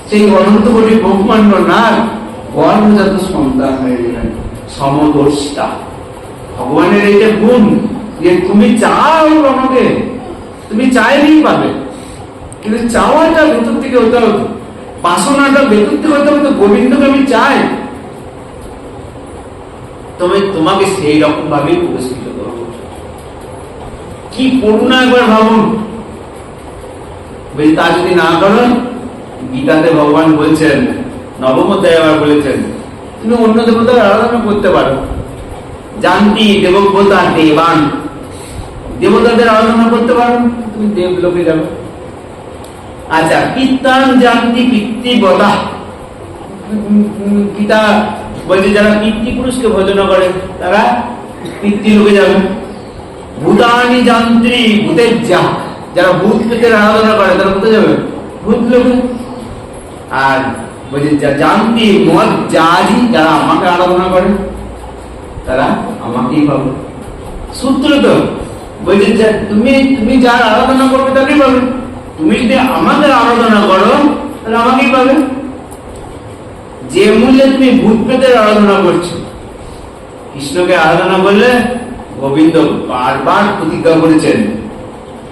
সেই অনন্ত কোটি ব্রহ্মাণ্ড না গর্ভজাত সন্তান হয়ে গেলেন সমদর্শিতা। ভগবানের এই যে গুণ, যে তুমি চাও আমাকে, তুমি চাইলেই পাবে, কিন্তু চাওয়াটা ভেতর থেকে হতে হতো, বাসনাটা ভেতর থেকে হতে হতো। গোবিন্দকে আমি চাই, তবে তোমাকে সেই রকম ভাবে পুরস্কৃত করবো। কি করুণা একবার ভাবুন। তা যদি না করো, গীতাতে ভগবান বলছেন, নবম অধ্যায়ে আবার বলেছেন, তুমি অন্য দেবতার আরাধনা করতে পারো। জানতি দেবতা দেবান, দেবতাদের আরাধনা করতে পারো, তুমি দেবলোকে যাবে। আচ্ছা, পিতান জানতি পিতৃবতা, পিতা বলছে যারা পিতৃপুরুষকে ভজনা করে তারা পিতৃলোকে যাবে। ভূতানি যান্ত্রী ভূতের যা, যারা ভূত পেতের আরাধনা করে তারা কোথায় যাবে? ভূত লোকে। আর বলছে জানতি মদ জাজি, যারা আমাকে আরাধনা করে তারা আমাকেই পাবে। সূত্র তো বলছে তুমি যার আরাধনা করবে তাকেই পাবে। তুমি যদি আমাদের আরাধনা করো তাহলে আমাকেই পাবে। যে মূল্যে তুমি ভূত প্রেতের আরাধনা করছো, কৃষ্ণকে আরাধনা করলে গোবিন্দ বারবার প্রতিজ্ঞা করেছেন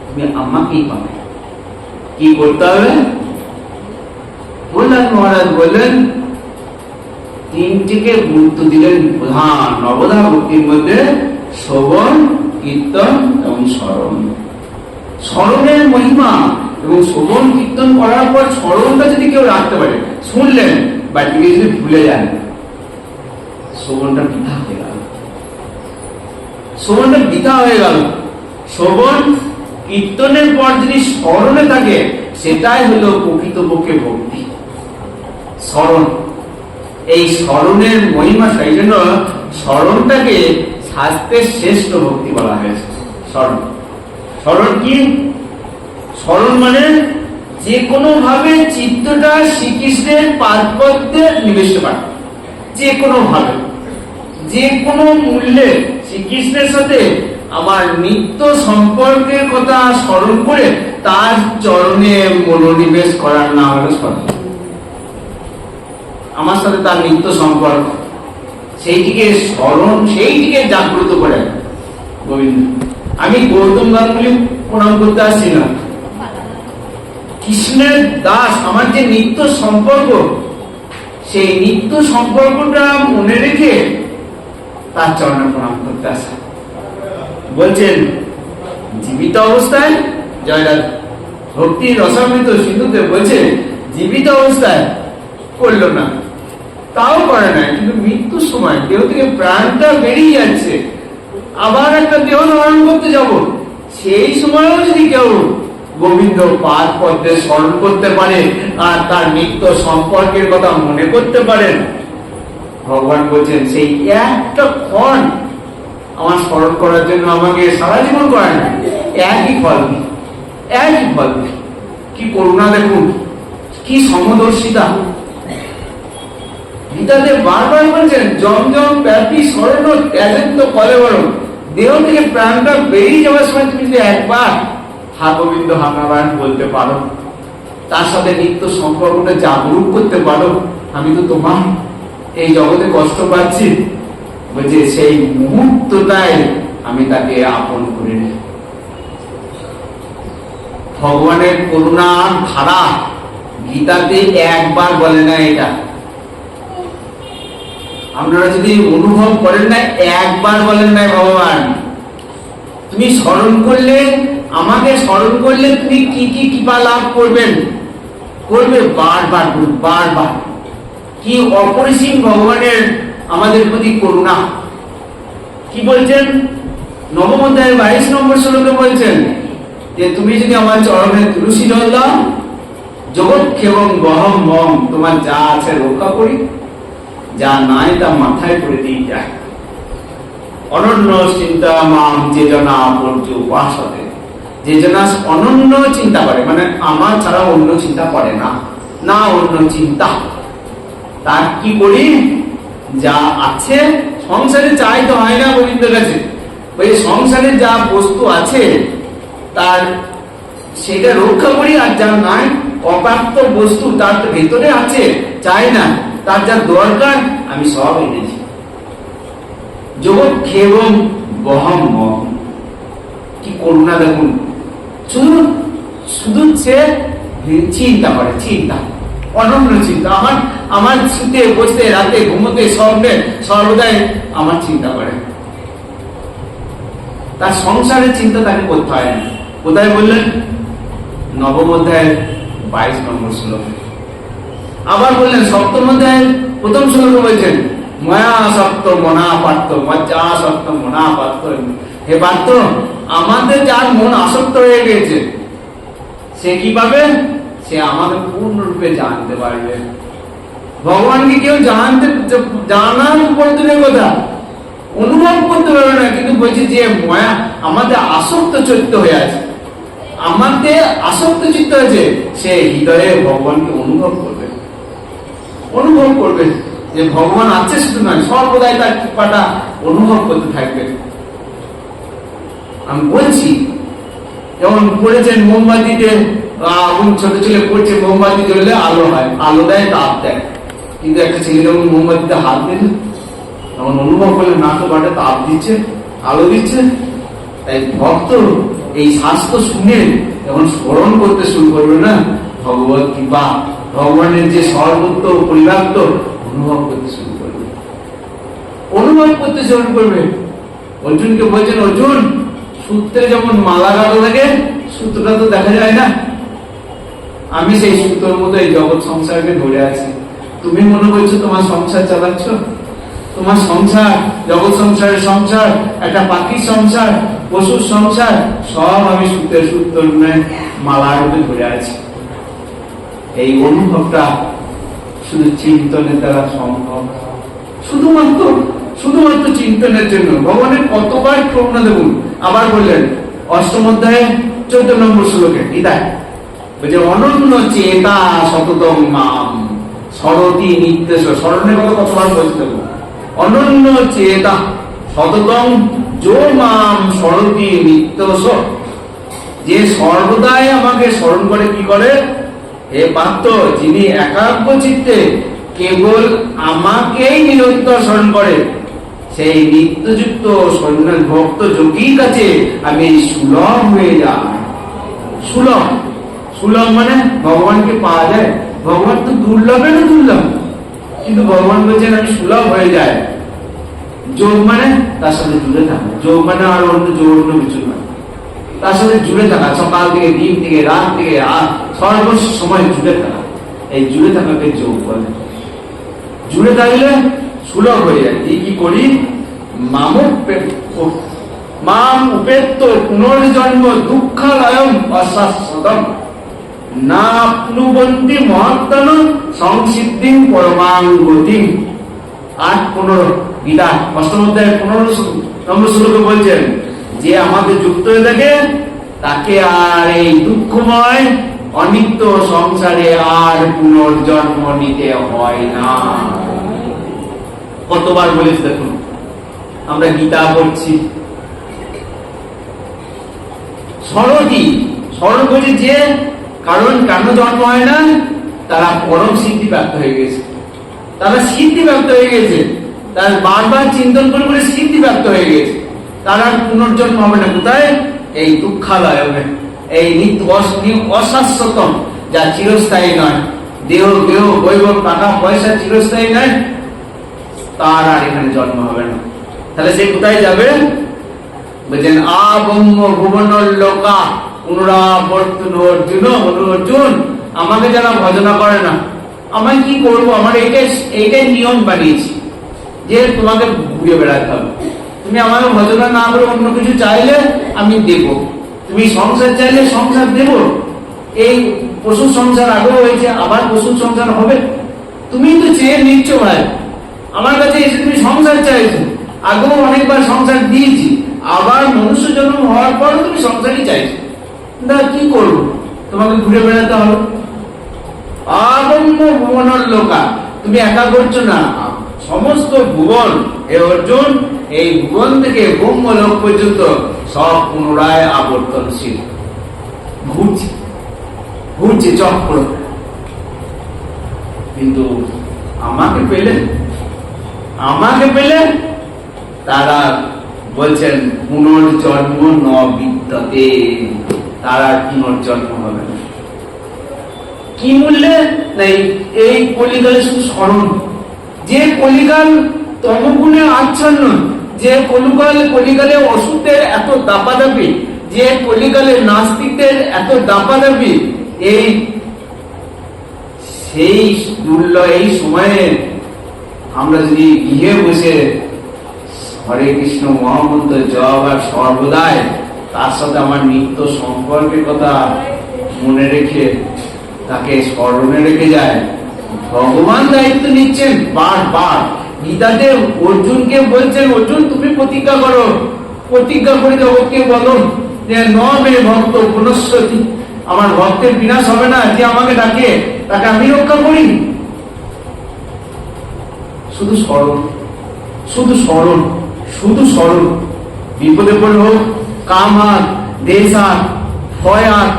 তুমি আমাকেই পাবে। কি করতে হবে? প্রহ্লাদ মহারাজ বললেন, তিনটিকে গুরুত্ব দিলেন প্রধান নবধা ভক্তির মধ্যে, শ্রবণ, কীর্তন এবং স্মরণ। স্মরণের মহিমা এবং শ্রবণ কীর্তন করার পর স্মরণটা যদি কেউ রাখতে পারে, শুনলেন বাড়িতে যদি ভুলে যান, শ্রবণটা বৃথা হয়ে গেল। শ্রবণটা বৃথা হয়ে গেল। শ্রবণ কীর্তনের পর যদি স্মরণে থাকে, সেটাই হলো প্রকৃতপক্ষে ভক্তি। স্মরণ, এই স্মরণের মহিমা, সেই জন্য স্মরণটাকে শাস্ত্রের শ্রেষ্ঠ ভক্তি বলা হয়েছে। স্মরণ, স্মরণ কি? স্মরণ মানে যে কোনো ভাবে চিত্তটা শ্রীকৃষ্ণের পাদপদ্মে নিবেশ করা, যে কোনো ভাবে, যে কোনো মূল্যে শ্রীকৃষ্ণের সাথে আমার নিত্য সম্পর্কের কথা স্মরণ করে তার চরণে মনোনিবেশ করার নাম হলো স্মরণ। আমার সাথে তার নিত্য সম্পর্ক, সেইটিকে স্মরণ, সেইটিকে জাগ্রত করে গোবিন্দ। আমি গৌতম গাঙ্গুলি প্রণাম করতে আসছি না, কৃষ্ণের দাস, আমার যে নিত্য সম্পর্ক, সেই নিত্য সম্পর্কটা মনে রেখে তার চরণে প্রণাম করতে আসা। বলছেন জীবিত অবস্থায়, জয়রাজ ভক্তি রসামৃত সিন্ধুতে বলছে জীবিত অবস্থায় করলো না, তাও করে না, কিন্তু মৃত্যুর সময় দেহ থেকে প্রাণটা বেরিয়ে যাচ্ছে, আবার একটা দেহ ধারণ করতে যাব, সেই সময়ও যদি কেউ গোবিন্দ পাদ পদ্মে স্মরণ করতে পারে আর তার নিত্য সম্পর্কের কথা মনে করতে পারেন, ভগবান বলছেন সেই একটা ক্ষণ আমার স্মরণ করার জন্য আমাকে সারা জীবন করেন, একই ফল, একই ফল। কি করুণা দেখুন, কি সমদর্শিতা। গীতাতে বারবার বলছেন জমজম ব্যাপী স্মরণ ত্যাজেন্ত কলেবরণ, দেহ থেকে প্রাণটা বেরিয়ে যাওয়ার সময় তুমি যদি একবার হা গোবিন্দ হা নারায়ণ বলতে পারো, তার সাথে নিত্য সম্পর্কটা জাগরুক করতে পারো, আমি তো তোমার, এই জগতে কষ্ট পাচ্ছি, বলছে সেই মুহূর্তটাই আমি তাকে আপন করে নিই। ভগবানের করুণার ধারা গীতাতে একবার বলে না, এটা আপনারা যদি অনুভব করেন না, একবার বলেন নাই ভগবান তুমি স্মরণ করলে, আমাকে স্মরণ করলে তুমি কি কি কৃপা লাভ করবেন, করবে বারবার বারবার। কি অপরিসীম ভগবানের আমাদের প্রতি করুণা। কি বলছেন? নবম অধ্যায়ের 22 নম্বর শ্লোকে বলছেন যে তুমি যদি আমার চরণে তুলসী জল দাও, জগৎ এবং গহম মম, তোমার যা আছে রক্ষা করি, যা নাই তা মাথায় করে দিয়ে যায়। অনন্য চিন্তা মাম যে জনা পর্য উপাসতে, যে জনা অনন্য চিন্তা করে, মানে আমার ছাড়া অন্য চিন্তা করে না, না অন্য চিন্তা, তার কি করি? যা আছে সংসারে চাইতে হয় না গোবিন্দের কাছে, ওই সংসারে যা বস্তু আছে তার সেটা রক্ষা করি, আর যা নাই অপ্রাপ্ত বস্তু তার ভেতরে আছে, চাই না, তার যা দরকার আমি সব এনেছি। জগৎ খেবং বহম মম, কি করুণা দেখুন। শুধু শুধু সে চিন্তা করে, চিন্তা, অনন্য চিন্তা। আমার শুতে বসতে, রাতে ঘুমোতে, স্বপ্নে সর্বদাই আমার চিন্তা করে। তার সংসারের চিন্তা তাকে করতে হয় না। কোথায় বললেন? নবম অধ্যায়ের 22 নম্বর শ্লোক। আবার বললেন সপ্তম অধ্যায়ের প্রথম শ্লোকে বলছেন ময়া সপ্ত মনা পার্থ মজ্জা সপ্ত মনা পার্থ। হে পার্থ, আমাদের যার মন আসক্ত হয়ে গেছে সে কি পাবে? সে আমাকে পূর্ণরূপে জানতে পারবে। ভগবানকে কেউ জানার উপরে কথা অনুভব করতে পারবে না, কিন্তু বলছে যে মায়া আমাদের আসক্ত চিত্ত হয়ে আছে, আমাদের আসক্ত চিত্ত আছে, সে হৃদয়ে ভগবানকে অনুভব করবে যে ভগবান আছে, শুধু নয় সর্বদাই তার কৃপাটা অনুভব করতে থাকবে। আমি বলছি যেমন পড়েছেন মোমবাতিতে আগুন, ছোট ছেলে পড়ছে মোমবাতি জ্বললে আলো হয়, আলো দেয় তাপ দেয়, কিন্তু একটা ছেলে যখন মোমবাতিতে হাত দিল তখন অনুভব করলে না তো বাটে তাপ দিচ্ছে, আলো দিচ্ছে। তাই ভক্ত এই শাস্ত্র শুনে যখন স্মরণ করতে শুরু করবে না ভগবত কৃপা, ভগবানের যে সর্বত্র পরিব্যাপ্ত অনুভব করতে শুরু করবে। অর্জুনকে বলছেন অর্জুন, সূত্রে যেমন মালা গাঁথা থাকে, সূত্রটা তো দেখা যায় না, আমি সেই সূত্রের মতো এই জগৎ সংসারকে ধরে আছি। তুমি মনে করছো তোমার সংসার চালাচ্ছ, তোমার সংসার জগৎ সংসারের সংসার, একটা পাখির সংসার, পশুর সংসার, সব আমি সূত্র মালার রূপে ধরে আছি। এই অনুভবটা শুধু চিন্তনের দ্বারা সম্ভব, শুধুমাত্র চিন্তনের জন্য। ভগবানের কতবার করুণা দেখুন। আবার বললেন অষ্টম অধ্যায়ে 14 নম্বর শ্লোকে গীতায় বলছে অনন্য চেতা সততম মাম সরতি নিত্যেশ। স্মরণের কথা কতবার বলতে দেবো? অনন্য চেতা সততম যো মাম সরতি নিত্যশ, যে সর্বদাই আমাকে স্মরণ করে। কি করে? হে পার্থ, যিনি একাগ্র চিত্তে কেবল আমাকেই নিরন্তর স্মরণ করে, সেই নিত্যযুক্ত ভক্ত যোগীর কাছে আমি সুলভ হয়ে যাই। সুলভ মানে ভগবানকে পাওয়া যায়। ভগবান তো দুর্লভের দুর্লভ, কিন্তু ভগবান বলছেন আমি সুলভ হয়ে যায়। যোগ মানে তার সাথে জুড়ে থাকা, যোগ মানে আর অন্য কিছু নয়, তার সাথে জুড়ে থাকা, সকাল থেকে দিন থেকে রাত থেকে সর্বস্ব সময় জুড়ে থাকা। এই জুড়ে থাকাকে যোগ বলে। জুড়ে থাকলে সুলভ হয়ে যায়। কি করি? মাম উপেত্ত পুনর্জন্ম দুঃখালয়ম অশাশ্বতম না প্নুবন্তি মহাত্তন সংসিদ্ধিং পরমাং গতিম। 8-15 গীতা অষ্টম অধ্যায় 15 নম্বর শ্লোকে বলছেন যে আমাকে যুক্ত হয়ে থাকে তাকে আর এই দুঃখময় অনিত্য সংসারে আর পুনর্জন্ম নিতে হয় না। কতবার বলেছি দেখুন, আমরা গীতা পড়ছি। স্মরণ করছি যে কারণ কেন জন্ম হয় না, তারা পরম সিদ্ধি প্রাপ্ত হয়ে গেছে, তারা বারবার চিন্তন করে সিদ্ধি প্রাপ্ত হয়ে গেছে, তারা পুনর্জন্ম হবে না। কোথায়? এই দুঃখালয় হবে, এই নিত্য অশাশ্বতম, যা চিরস্থায়ী নয়। দেহ বৈভব টাকা পয়সা চিরস্থায়ী নয়, তার আর এখানে জন্ম হবে না। তাহলে সে কোথায় যাবে? বলছেন আবম্ম ভুবনর লোকা পুনরাবর্তন। অর্জুন, আমাকে যারা ভজনা করে না, আমায় কি করবো? আমার এইটাই নিয়ম বানিয়েছি যে তোমাকে ঘুরে বেড়াতে হবে। তুমি আমাকে ভজনা না করে অন্য কিছু চাইলে আমি দেব, তুমি সংসার চাইলে সংসার দেব। এই পশুর সংসার আগেও হয়েছে, আবার পশুর সংসার হবে। তুমি তো চেয়ে নিচ্ছ ভাই, আমার কাছে এসে তুমি সংসার চাইছো। আগেও অনেকবার সংসার দিয়েছি, আবার মনুষ্য জন্ম হওয়ার পরও তুমি সংসারই চাইছো। না কি করবো? তোমাকে ঘুরে বেড়াতে হবে। আবম্ম ভুবনের লোকা, তুমি একা করছো না, সমস্ত ভুবন, হে অর্জুন, এই ভুবন থেকে ব্রহ্মলোক পর্যন্ত সব পুনরায় আবর্তনশীল, ঘুরছে চক্র। কিন্তু আমাকে পেলে তারা বলছেন পুনর্জন্ম ন বিদ্যতে, তারা পুনর্জন্ম হবে না। কি মূল্যে? এই কলিকালে শুধু স্মরণ, যে কলিকাল তমগুণে আচ্ছন্ন, যে কলিকালে অসুরদের এত দাপাদাপি, যে কলিকালে নাস্তিকদের এত দাপাদাপি, এই সময়ে আমরা যদি গৃহে বসে হরে কৃষ্ণ মহামন্ত্র জপ আর সর্বদাই তার সাথে আমার নিত্য সম্পর্কের কথা মনে রেখে তাকে স্মরণে রেখে যায়, ভগবান দায়িত্ব নিচ্ছেন। বারবার গীতাতে অর্জুনকে বলছেন, অর্জুন তুমি প্রতিজ্ঞা করো, প্রতিজ্ঞা করে জগৎকে বলো যে ন মে ভক্ত পুনঃস্বতি, আমার ভক্তের বিনাশ হবে না, যে আমাকে ডাকে তাকে আমি রক্ষা করি। শুধু স্মরণ, শুধু স্মরণ, শুধু স্মরণ। বিপদে পড়ল হোক, কাম হাত, দেশ হাত, ভয় হাত,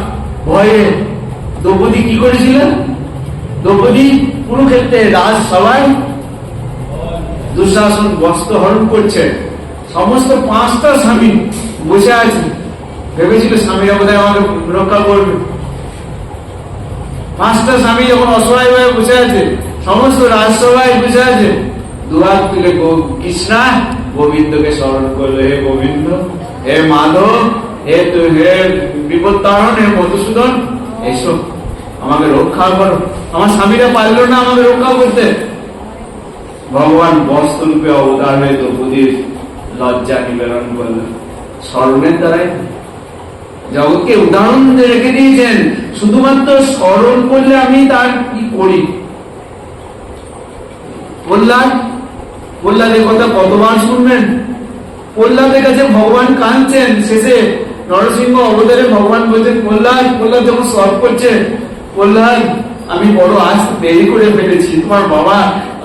ভয়ে দ্রৌপদী কি করেছিলেন? দ্রৌপদী কুরুক্ষেত্রে রাজসভায় দুঃশাসন বস্ত্র হরণ করছে, সমস্ত 5টা স্বামী বসে আছে, ভেবেছিল স্বামীরা বোধহয় আমাকে রক্ষা করবে। 5টা স্বামী যখন অসহায় হয়ে বসে আছে, সমস্ত রাজসভায় বসে আছে, দুহাত তুলে কৃষ্ণা গোবিন্দকে স্মরণ করলো, হে গোবিন্দ, হে মাধব, হে বিপদ তারণ, হে মধুসূদন, এইসব আমাকে রক্ষা করো। আমার স্বামীরা পারলো না আমাকে রক্ষা করতে। ভগবান বস্ত্র রূপে অবতার হয়ে দ্রৌপদীর লজ্জা নিবারণ করলেন স্মরণের দ্বারাই। জগৎকে উদাহরণ রেখে দিয়েছেন, শুধুমাত্র স্মরণ করলে আমি তার কি করি। প্রহ্লাদের কথা কতবার শুনবেন? প্রহ্লাদের কাছে ভগবান কাঁদছেন, শেষে নরসিংহ অবতারে ভগবান বলছেন প্রহ্লাদ যখন সব করছে, প্রহ্লাদ আমি বড় আসতে দেরি করে ফেলেছি, তোমার বাবা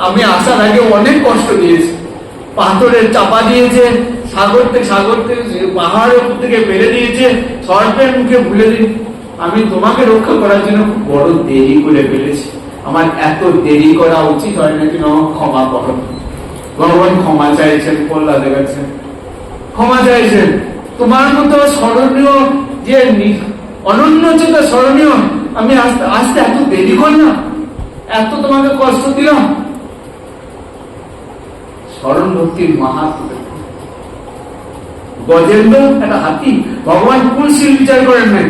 আমি আসার আগে অনেক কষ্ট দিয়েছি, পাথরের চাপা দিয়েছে, সাগর থেকে পাহাড় থেকে ফেলে দিয়েছে, সর্পের মুখে ভুলে দিন, আমি তোমাকে রক্ষা করার জন্য খুব বড় দেরি করে ফেলেছি, আমার এত দেরি করা উচিত হয় নাকি, ক্ষমা করো। ভগবান ক্ষমা চাইছেন, প্রহ্লাদের কাছে ক্ষমা চাইছেন। তোমার মতো স্মরণীয়, যে অনন্যচিত স্মরণীয়, আমি আসতে এত দেরি করি না, এত তোমাকে কষ্ট দিলাম। স্মরণ ভক্তির মাহাত্ম্য। গজেন্দ্র একটা হাতি, ভগবান কুলশীল বিচার করেন নাই,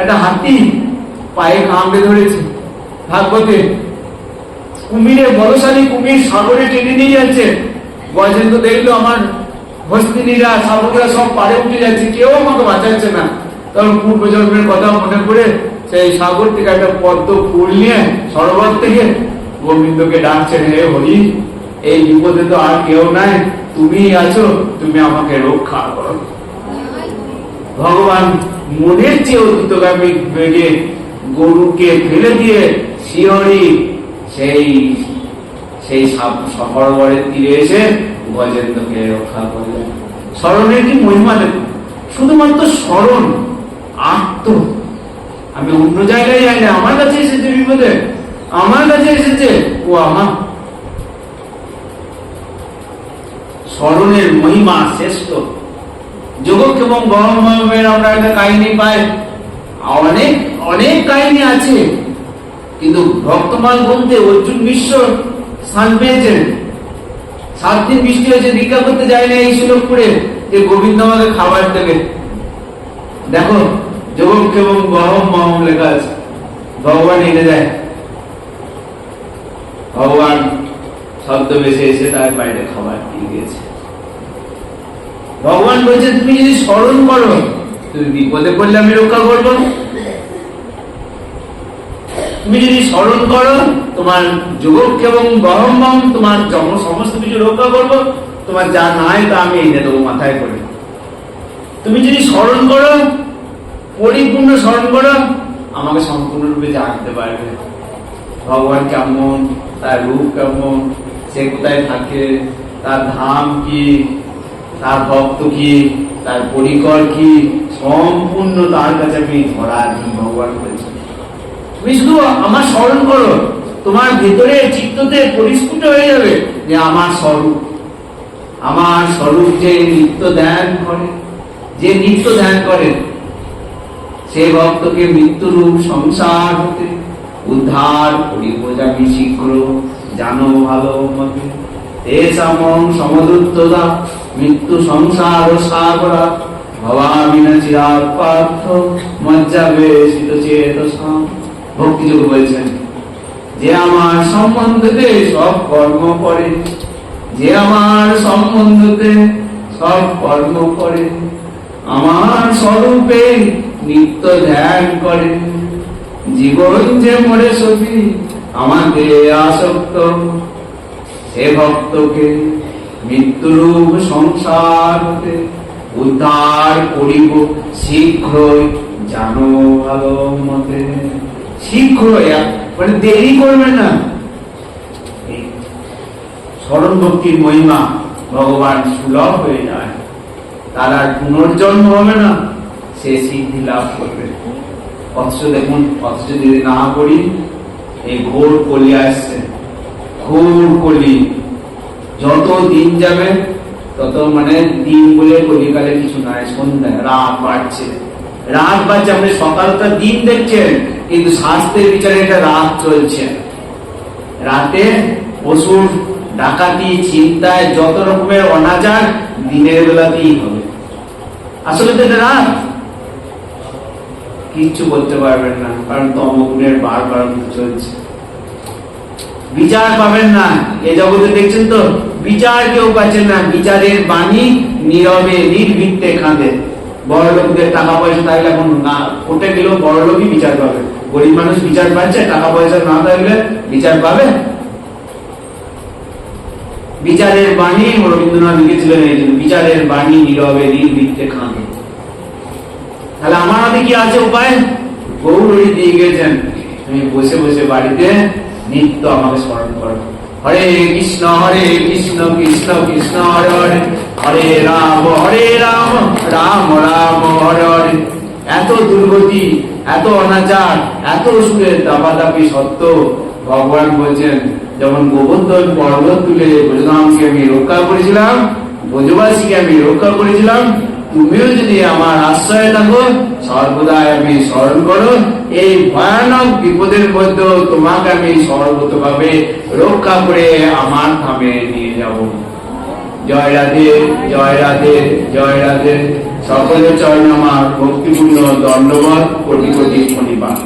একটা হাতি পায়ে কামড়ে ধরেছে, ভাগবতে কুমিরে বলশালী কুমির সাগরে টেনে নিয়ে যাচ্ছে, গজেন্দ্র দেখলো আমার হস্তিনীরা শাবকরা সব পাড়ে উঠে যাচ্ছে, কেউ আমাকে বাঁচাচ্ছে না। তখন পূর্বজন্মের কথা মনে করে সেই সাগর থেকে একটা পদ্ম ফুল নিয়ে সরোবর থেকে গোবিন্দকে ডাকছেন, হে হরি, এই বিপদে তো আর কেউ নাই, তুমি আছো, তুমি আমাকে রক্ষা করো। ভগবান মনের চেয়ে দ্রুতগামী বেগে গরুকে ফেলে দিয়ে শিহরি সেই সরোবরের তীরে এসে গজেন্দ্রকে রক্ষা করলেন। স্মরণের কি মহিমা দেখুন, শুধুমাত্র স্মরণ, আত্ম। আমি অন্য জায়গায় যাই না, আমার কাছে এসেছে বিপদে, আমার কাছে এসেছে, ও আমার। স্মরণের মহিমা শ্রেষ্ঠ। যোগক এবং বহমের আমরা একটা কাহিনী পাই, অনেক অনেক কাহিনী আছে, কিন্তু ভক্তমাল বলতে অর্জুন বিশ্ব স্থান পেয়েছেন। 7 দিন বৃষ্টি হয়েছে, ভিক্ষা করতে যায় না এই সুলভপুরে, যে গোবিন্দ আমাকে খাবার দেবে। দেখো যোগক এবং বহম লেখা আছে, ভগবান এনে দেয়। ভগবান শব্দ বেশি এসে তার বাইরে খাবার দিয়ে গেছে। ভগবান বলছে তুমি যদি স্মরণ করো, তুমি বিপদে পড়লে আমি রক্ষা করব। তুমি যদি স্মরণ করো, তোমার যোগক এবং বহম তোমার সমস্ত কিছু রক্ষা করবো, তোমার যা নাই তা আমি এনে দেবো মাথায় করে। তুমি যদি স্মরণ করো, পরিপূর্ণ স্মরণ করো, আমাকে সম্পূর্ণরূপে জানতে পারবে। ভগবান কেমন, তার রূপ কেমন, সে কোথায় থাকে, তার ধাম কি, তার ভক্ত কি, তার পরিকর কি, সম্পূর্ণ তার কাছে আমি ধরা দিই। ভগবান বলেছে তুমি শুধু আমার স্মরণ করো, তোমার ভেতরে চিত্ততে পরিস্ফুট হয়ে যাবে যে আমার স্বরূপ, আমার স্বরূপ। যে নিত্য ধ্যান করে, যে নিত্য ধ্যান করে, সে ভক্তকে মৃত্যুরূপ সংসার হতে উদ্ধার করিব যাবি শীঘ্র, জানো ভালো মতে। তেষামং সমদুত্তদা মৃত্যু সংসার সাগরা ভবামিনা চিরাৎ পার্থ মজ্জাবেশিত চেতসাম। ভক্তিযোগ বলছেন, যে আমার সম্বন্ধে সব কর্ম করে, যে আমার সম্বন্ধে সব কর্ম করে, আমার স্বরূপে নিত্য ধ্যান করে, জীবন যে মরে সখী আমাকে আসক্ত, সে ভক্তকে মৃত্যুরূপ সংসার হতে উদ্ধার করিব শীঘ্রই, জানো ভালো মতে। শীঘ্রই, মানে দেরি করবেন না। স্মরণ ভক্তির মহিমা ভগবান সুলভ হয়ে যায়, তার আর পুনর্জন্ম হবে না, সে সিদ্ধি লাভ করবে। অথচ দেখুন, অথচ যদি না করি, এই ঘোর কলি আসছে, ঘোর কলি। যত দিন যাবে তত মানে দিন বলে কলিকালে কিছু নাই, সন্ধ্যা রাত বাড়ছে, রাত বাড়ছে। আপনি সকালটা দিন দেখছেন, কিন্তু স্বাস্থ্যের বিচারে এটা রাত চলছে। রাতে অসুর ডাকাতি চিন্তায় যত রকমের অনাচার দিনের বেলাতেই হবে। আসলে তো এটা রাত, কিচ্ছু করতে পারবেন না, কারণ তমগুণের বারবার চলছে। বিচার পাবেন না, এ জগতে দেখছেন তো বিচার কেউ পাচ্ছেন না। বিচারের বাণী নীরবে নির্ভীকতে কাঁদে। বড় লোকদের টাকা পয়সা থাকলে এখন না কোটে গেলেও বড় লোকই বিচার পাবে, গরিব মানুষ বিচার পাচ্ছে, টাকা পয়সা না থাকলে বিচার পাবে? বিচারের বাণী রবীন্দ্রনাথ লিখেছিলেন এই জন্য, বিচারের বাণী নীরবে নির্ভীকতে কাঁদে। তাহলে আমার হাতে কি আছে উপায়? গৌরী দিয়ে গেছেন, তুমি বসে বসে বাড়িতে নিত্য আমাকে স্মরণ করো। হরে কৃষ্ণ কৃষ্ণ কৃষ্ণ হরে হরে, হরে রাম রাম রাম হরে হরে। এত দুর্গতি, এত অনাচার, এত সুরের দাপাদাপি সত্ত্বেও ভগবান বলছেন, যেমন গোবর্ধন পর্বত তুলে ব্রজধামকে আমি রক্ষা করেছিলাম, ব্রজবাসীকে আমি রক্ষা করেছিলাম, তুমিও যদি আমার আশ্রয়ে থাকো, সর্বদাই আমি স্মরণ করো, এই ভয়ানক বিপদের মধ্যে তোমাকে আমি সর্বতভাবে রক্ষা করে আমার ধামে নিয়ে যাব। জয় রাধে, জয় রাধে, জয় রাধে। সকলের চরণে আমার ভক্তিপূর্ণ দণ্ডবত, কোটি কোটি প্রণিপাত।